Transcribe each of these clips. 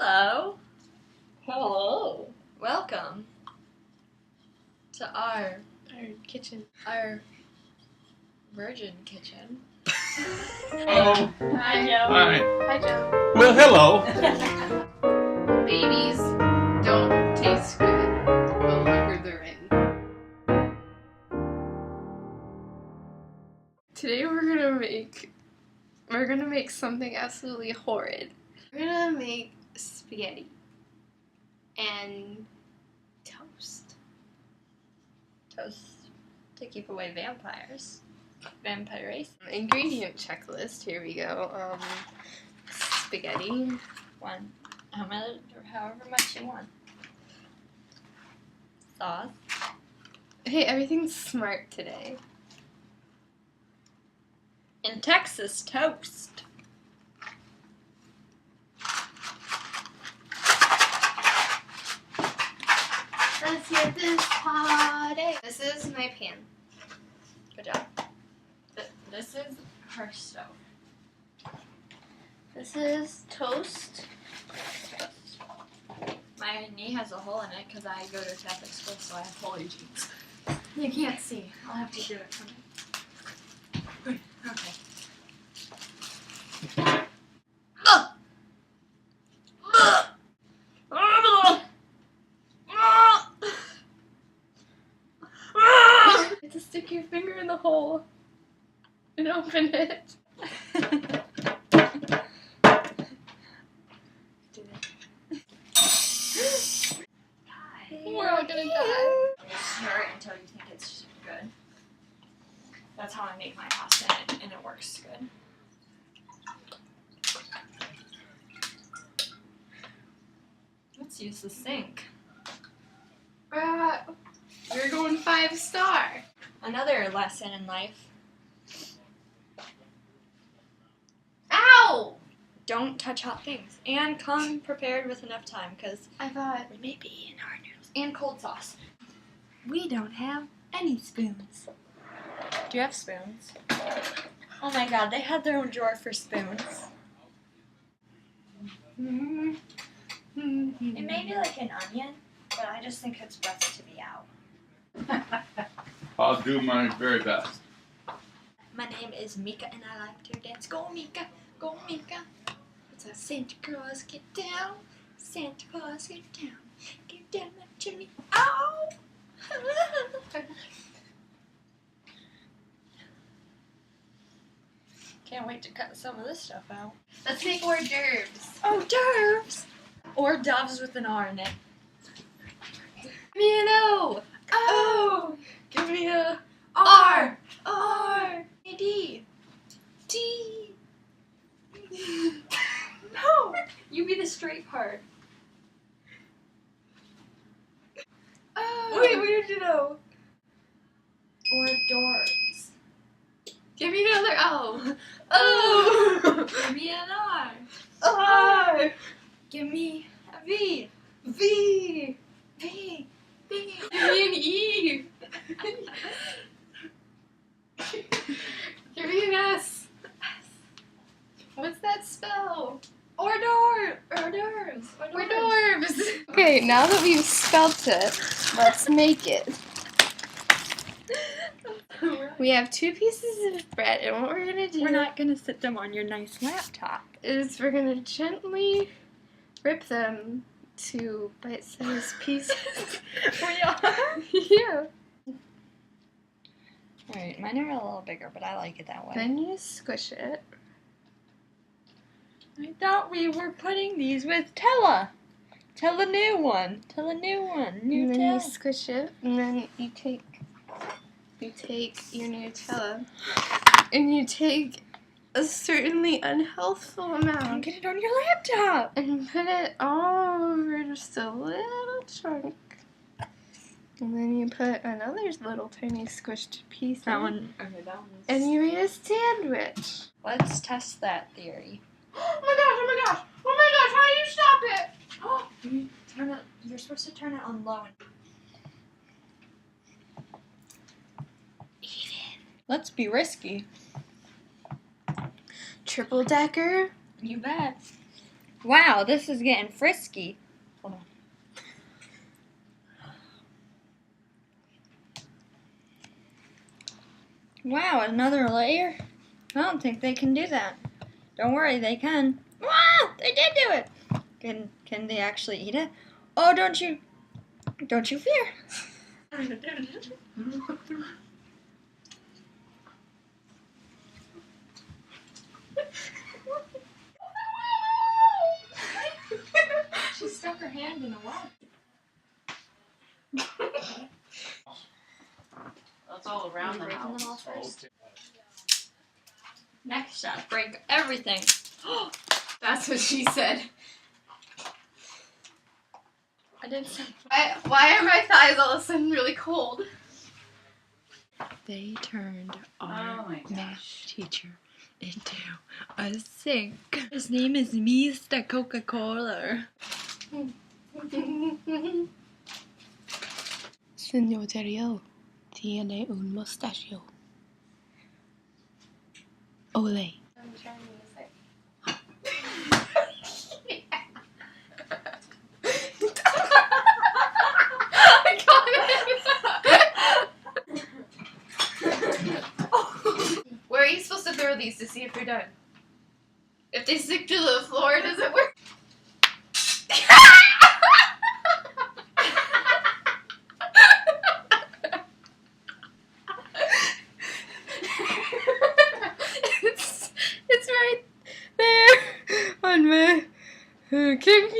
Hello. Hello. Welcome to our kitchen. our virgin kitchen. Oh, Hi, Joe. hi. Hi, Joe. Well, hello. Babies don't taste good the longer they're in. Today we're gonna make something absolutely horrid. We're gonna make spaghetti and toast. Toast to keep away vampires. Vampire race. Ingredient checklist. Here we go. Spaghetti. One. However much you want. Sauce. Hey, everything's smart today. And Texas toast. Let's get this party. This is my pan. Good job. This is her stove. This is toast. My knee has a hole in it because I go to Catholic school, so I have holy jeans. You can't see. I'll have to do it for me. Okay. You have to stick your finger in the hole and open it. We're all gonna die. Stir it until you think it's good. That's how I make my pasta, and it works good. Let's use the sink. You're going 5-star. Another lesson in life. Ow! Don't touch hot things. And come prepared with enough time, because I thought we may be in hard noodles. And cold sauce. We don't have any spoons. Do you have spoons? Oh my god, they had their own drawer for spoons. It may be like an onion, but I just think it's best to be out. I'll do my very best. My name is Mika and I like to dance. Go Mika, go Mika. It's a Santa Claus, get down. Santa Claus, get down. Get down that chimney. Ow! Can't wait to cut some of this stuff out. let's make hors d'oeuvres. Oh, d'oeuvres! Or doves with an R in it. Give me an O. Oh! Give me a R! R. A D! D. No! You be the straight part. Oh. Wait, where did you know? Or doors. Give me another O. O. Give me an R. R. Give me a V. V. V. V. Give me an E. Give me an S. What's that spell? Hors d'oeuvres. Hors d'oeuvres. Hors d'oeuvres. Okay, now that we've spelt it, let's make it. We have 2 pieces of bread, and what we're gonna do We're not gonna sit them on your nice laptop. is we're gonna gently rip them to bite-sized pieces. We are? Yeah. Alright, mine are a little bigger, but I like it that way. Then you squish it. I thought we were putting these with Tella. Tell a new one. Tell a new one. And then you Nutella. squish it, and then you take your Nutella, and you take a certainly unhealthful Don't amount get it on your laptop. and put it all over just a little chunk. And then you put another little tiny squished piece That in, one. Okay, that one's. and you made a sandwich. Let's test that theory. Oh my gosh, oh my gosh, oh my gosh, how do you stop it? You turn it. You're supposed to turn it on low. Eat it. Let's be risky. Triple decker. You bet. Wow, this is getting frisky. Hold on. Wow, another layer? I don't think they can do that. Don't worry, they can. Wow, they did do it. Can they actually eat it? Oh, don't you fear. She stuck her hand in a wall. That's all around the house. First. Next shot, break everything. That's what she said. I didn't say. Why are my thighs all of a sudden really cold? They turned Oh our my math gosh. teacher into a sink. His name is Mr. Coca-Cola. Señor Terrio tiene un mustachio. Ole. I'm trying to say. I got it. Where are you supposed to throw these to see if they're done? If they stick to the floor, does it work? It's right there on my computer.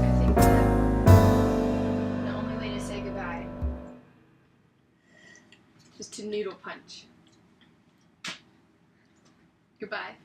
I think the only way to say goodbye is to noodle punch. Goodbye.